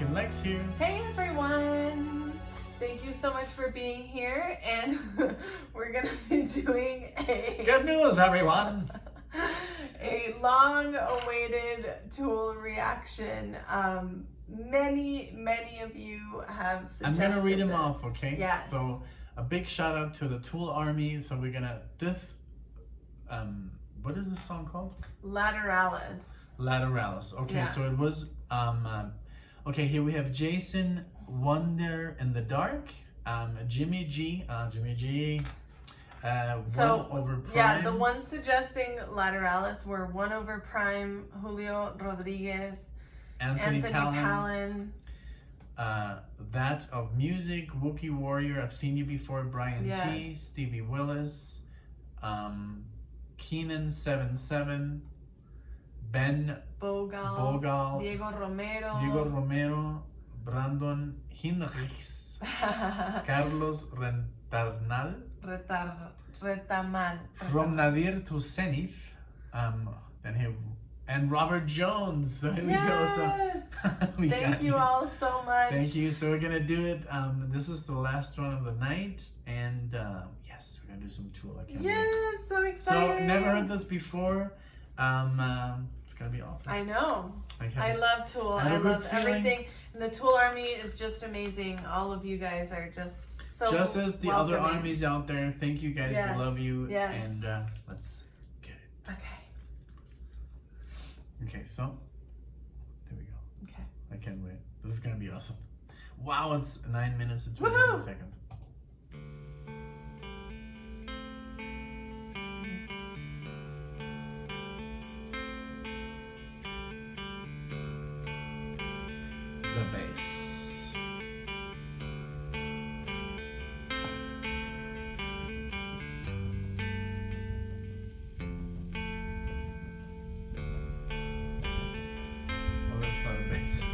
and Lex here. Hey everyone! Thank you so much for being here, and we're gonna be doing Good news, everyone! a long-awaited Tool reaction. Many of you have suggested I'm gonna read them this. off, okay? Yes. So a big shout out to the Tool Army. So we're gonna what is this song called? Lateralis. Lateralis. Okay, Yeah. so it was okay, here we have Jason Wonder in the Dark, Jimmy G, So 1 over Prime. yeah, the ones suggesting Lateralis were 1 over Prime, Julio Rodriguez, Anthony Callan. That of Music, Wookie Warrior, I've Seen You Before, Brian T, Yes. Stevie Willis, Keenan77, Ben Bogal, Diego Romero, Diego Romero, Brandon Hinrichs, Carlos Rentarnal, Retamal. From Nadir to Zenith, then here, and Robert Jones. So here we go. So we Thank got you all so much. Thank you. So we're gonna do it. This is the last one of the night, and yes, we're gonna do some Tool. I can't wait. Yes, so So excited. never heard this before. It's gonna be awesome. I know. I love Tool. I have I a good love feeling. everything. And the Tool Army is just amazing. All of you guys are just so Just as the other welcoming. armies out there. Thank you guys. Yes, We love you. yes. And let's get it. Okay. Okay, so there we go. Okay. I can't wait. This is gonna be awesome. Wow, it's 9 minutes and 22 Woohoo! seconds. The bass. Oh, that's not a bass.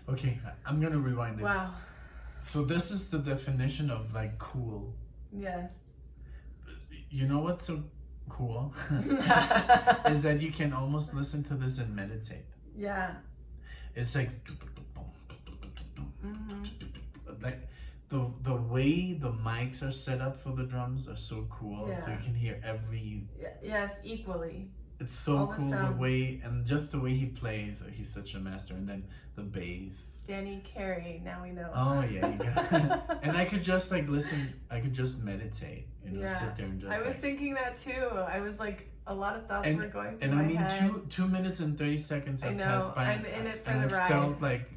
Okay, I'm gonna rewind it. Wow. So this is the definition of like cool. Yes. You know what's so cool? is that you can almost listen to this and meditate. Yeah. It's like Mm-hmm. like the way the mics are set up for the drums are so cool. So Yeah. you can hear every. Yes, equally. It's so All the cool the sounds. way and just the way he plays. He's such a master. And then the bass. Danny Carey, now we know. Oh yeah, you got and I could just like listen. I could just meditate. sit there and just. I was thinking that too. I was like, a lot of thoughts were going through my head. And I mean, 2 minutes and 30 seconds have passed by. I'm in it for the ride. It felt like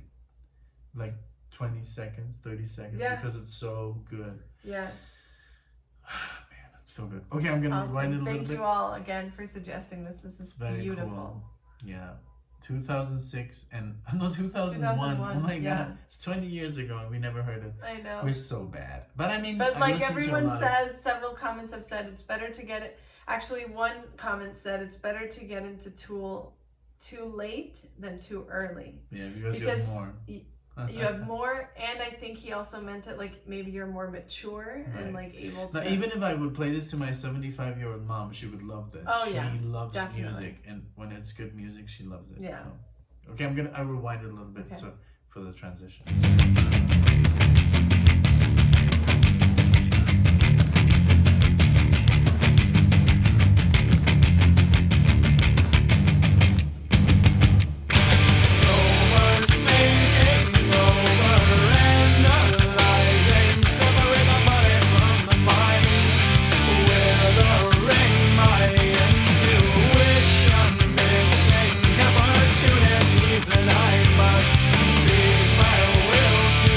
20 seconds, 30 seconds because it's so good. Yes. Man, it's so good. Okay, I'm gonna rewind it a little bit. Thank you all again for suggesting this. This is very beautiful. Cool. Yeah. 2006 and 2001. Oh my god, it's 20 years ago and we never heard it. I know. We're so bad. But I mean, but like everyone says, several comments have said it's better to get it. Actually, one comment said it's better to get into Tool too late than too early. Yeah, because you have more. You have more, and I think he also meant it like maybe you're more mature and like able to. Now, even if I would play this to my 75-year-old mom, she would love this. Oh yeah, she loves definitely. music, and when it's good music, she loves it. Yeah. So. Okay, I rewind it a little bit so for the transition. And I must leave my will to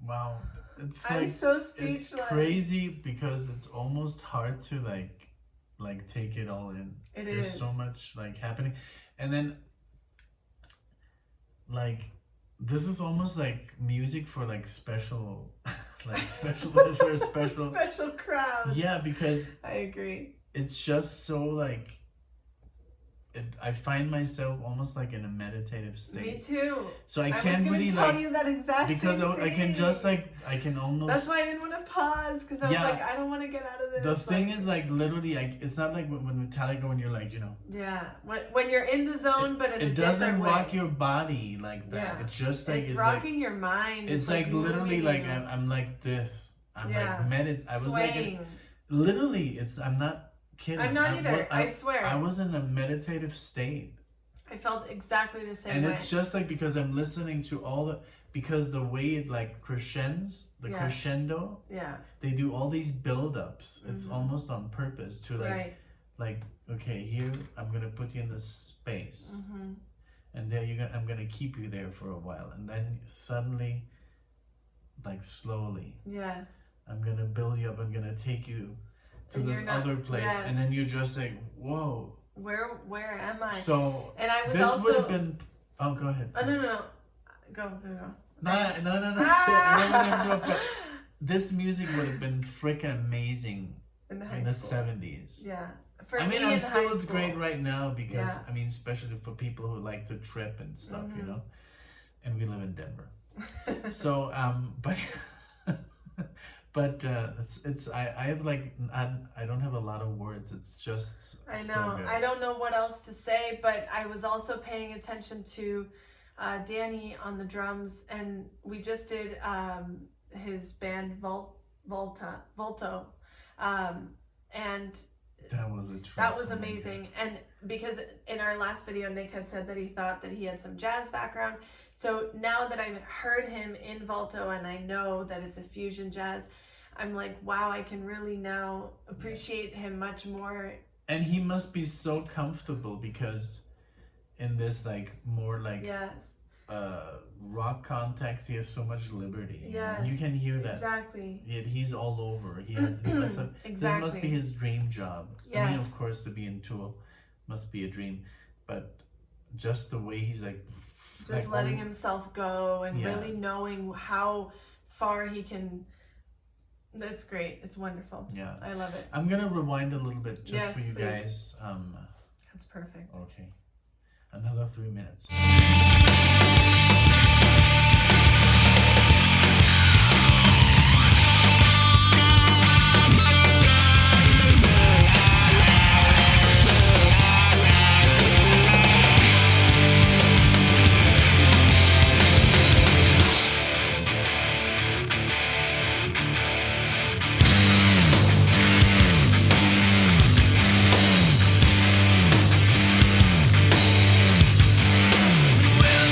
Wow. It's I'm like so it's speechless. crazy because it's almost hard to like take it all in. It There's is. so much like happening. And then like this is almost like music for like special like special for a special Special crowd. yeah, because I agree. it's just so like I find myself almost like in a meditative state. Me too. So I was can't gonna really tell like you that exact because same I can thing. just like I can almost That's why I didn't want to pause because I was Yeah. like, I don't want to get out of this. the thing like, is like literally like it's not like when Metallica when you're like yeah, when you're in the zone, but in a it doesn't different rock way. your body like that. Yeah. It's just like It's it's rocking your mind. It's like literally moving like you. I'm like this. I'm Yeah. like I was like swaying. literally it's I'm not kidding. I'm not either. I swear. I was in a meditative state. I felt exactly the same And way. it's just like because I'm listening to all the because the way it like crescends, the Yeah. crescendo, Yeah. they do all these build-ups. It's Mhm. almost on purpose to Right. like okay, here I'm gonna put you in this space, Mm-hmm. and there I'm gonna keep you there for a while, and then suddenly, like slowly, Yes. I'm gonna build you up. I'm gonna take you to And this you're not- other place, yes. and then you're just like, whoa. Where am I? So And I was this also. would have been. Oh, go ahead. Oh no. Go. No. I don't want to Ah! interrupt, but this music would have been freaking amazing In the in high the school. 70s. Yeah. For I mean, me I'm in still high it's school. great right now because Yeah. I mean, especially for people who like to trip and stuff, you Mhm. know. And we live in Denver, so but but it's I have like I don't have a lot of words. It's just I so know. good. I don't know what else to say, but I was also paying attention to Danny on the drums, and we just did his band Volto, and That was a trip. that was Oh my God. amazing. And because in our last video, Nick had said that he thought that he had some jazz background. So now that I've heard him in Volto and I know that it's a fusion jazz, I'm like, wow, I can really now appreciate him much more. And he must be so comfortable because in this like more like Yes. rock context, he has so much liberty. Yes. You can hear that. Exactly. He's all over. He must have, This must be Exactly. his dream job. I mean, Yes. of course, to be in Tool must be a dream, but just the way he's like, Just letting himself go and Yeah. really knowing how far he can. That's great. It's wonderful. Yeah, I love it. I'm gonna rewind a little bit just Yes, for you please. guys. That's perfect. Okay, another 3 minutes. Well,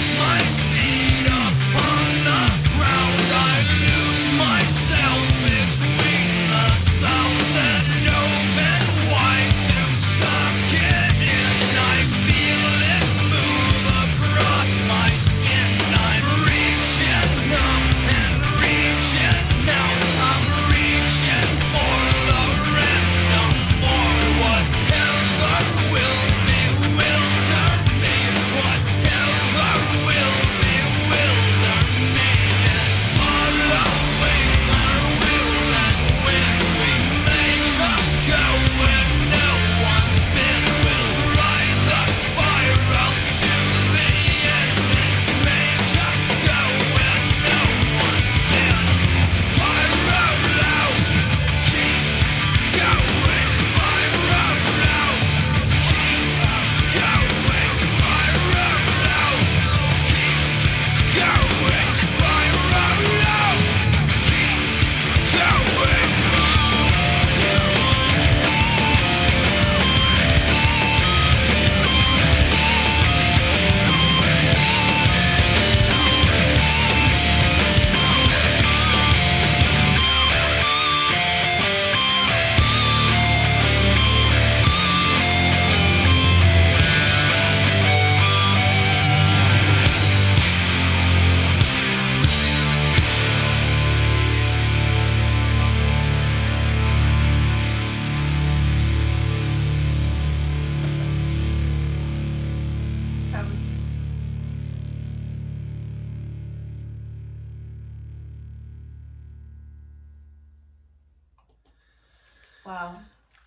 Wow,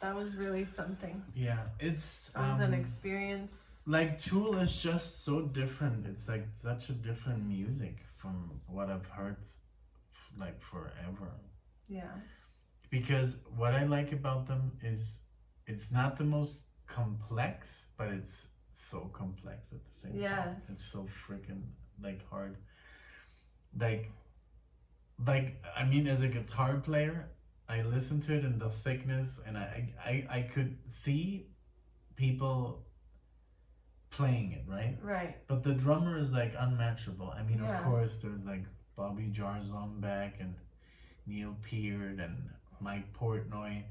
that was really something. Yeah, it's It was an experience. like Tool is just so different. It's like such a different music from what I've heard like forever. Yeah. Because what I like about them is it's not the most complex, but it's so complex at the same time. Yes. It's so freaking like hard. Like I mean, as a guitar player, I listen to it in the thickness, and I could see people playing it, right? Right. But the drummer is like unmatchable. I mean, Yeah. of course, there's like Bobby Jarzon and Neil Peart and Mike Portnoy,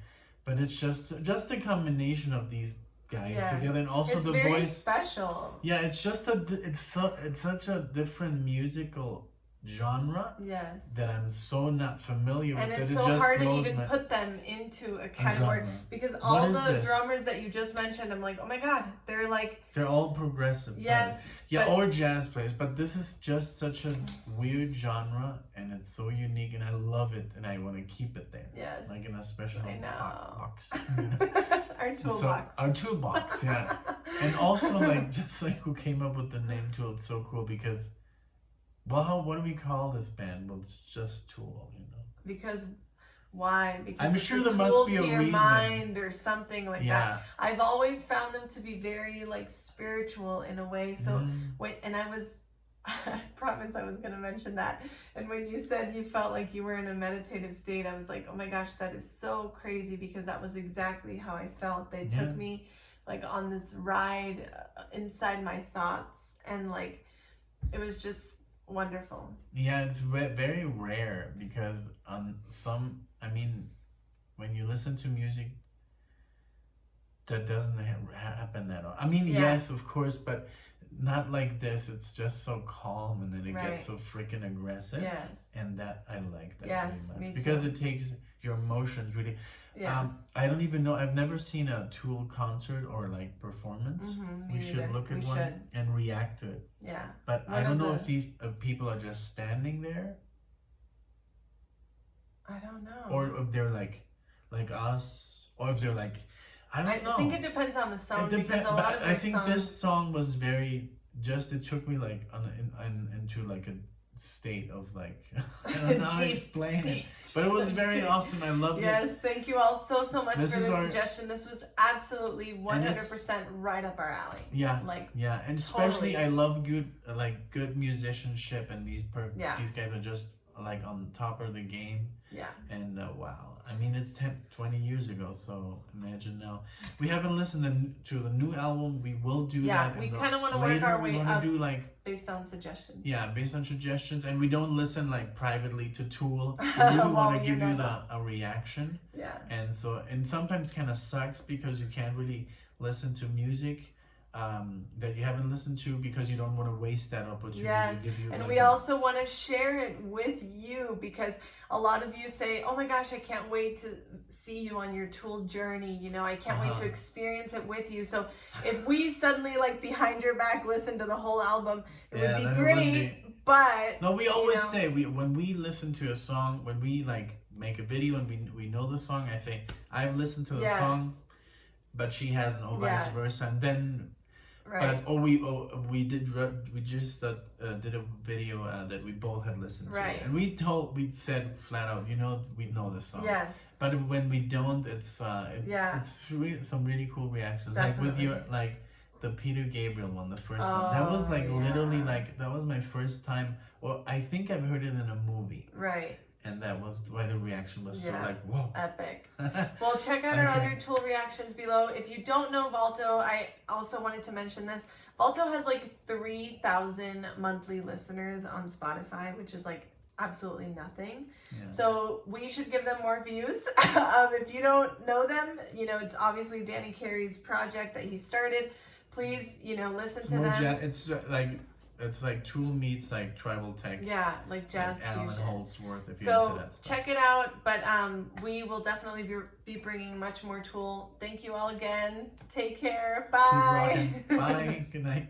but it's just a combination of these guys Yes. together, and also It's the very voice. special. Yeah, it's just it's such a different musical genre Yes. that I'm so not familiar And with it's that so it just hard to blows even my put them into a a category genre. because What all is the this? drummers that you just mentioned, I'm like, oh my god, they're like, They're all progressive. right? yes, Yeah, but- or jazz players, but this is just such a weird genre, and it's so unique, and I love it, and I want to keep it there, yes. like in a special I know. box. Our So, toolbox. our toolbox, yeah. And also, like, just like who came up with the name Tool, it's so cool because, well, what do we call this band? Well, it's just Tool, you know. Because why? Because I'm it's sure a there must tool be a to your reason. mind or something like that. Yeah. I've always found them to be very like spiritual in a way. So Mm. and I was I promise I was going to mention that. And when you said you felt like you were in a meditative state, I was like, oh my gosh, that is so crazy because that was exactly how I felt. They Yeah. took me like on this ride inside my thoughts, and like it was just wonderful. Yeah, it's very rare because on some, I mean, when you listen to music, that doesn't happen that often. I mean, Yeah. yes, of course, but not like this. It's just so calm, and then it Right. gets so freaking aggressive. Yes. And that I like that Yes, very much me because too. it takes your emotions really. Yeah. I don't even know. I've never seen a Tool concert or like performance. Mhm, We me should neither. look at We one should. and react to it. Yeah. But One I don't of know the- if these people are just standing there I don't know. or if they're like us, or if they're like, I don't know. I think it depends on the song It because depends, a lot but of I their think songs, this song was very just. It took me like into like a state of like I don't know how to Deep explain it, state. but it was very awesome. I loved it. Yes, thank you all so much This for is the our- suggestion. This was absolutely 100% right up our alley. Yeah, Like, yeah, and especially Totally. I love good musicianship, and Yeah. these guys are just like on top of the game. yeah. And wow, I mean, it's 20 years ago, so imagine now. We haven't listened to the new album. We will do Yeah, that. we in the- kinda wanna work later. our We way wanna up. do like, Based on suggestions. yeah, based on suggestions, and we don't listen like privately to Tool. We really Well, want to you give you know. a reaction, Yeah. and sometimes kind of sucks because you can't really listen to music that you haven't listened to because you don't want to waste that opportunity Yes, to give you. And like we a- also want to share it with you because a lot of you say, oh my gosh, I can't wait to see you on your Tool journey. You know, I can't wait to Uh-huh. experience it with you. So if we suddenly, like, behind your back, listen to the whole album, it Yeah, would then be it would great. be- But No, we always know. say when we listen to a song, when we like make a video and we know the song, I say I've listened to the Yes. song, but she hasn't, or vice Yes. versa, and then right. but we just did a video that we both had listened Right. to, and we said flat out, we know the song, Yes. but when we don't, it's Yeah. it's some really cool reactions, like with your Definitely. the Peter Gabriel one, the first one. That was Oh, like literally yeah. like that was my first time. Well, I think I've heard it in a movie, Right. and that was why the reaction was so Yeah. like whoa. Epic. Well, check out our Okay. other Tool reactions below. If you don't know Valto, I also wanted to mention this. Valto has like 3,000 monthly listeners on Spotify, which is like absolutely nothing. Yeah. So we should give them more views. If you don't know them, it's obviously Danny Carey's project that he started. Please, listen It's to more them. it's like Tool meets like tribal tech. Yeah, like jazz like Alan fusion. Holdsworth, if you're into So that stuff. check it out, but we will definitely be bringing much more Tool. Thank you all again. Take care. Keep Bye. rocking. Bye. Good night.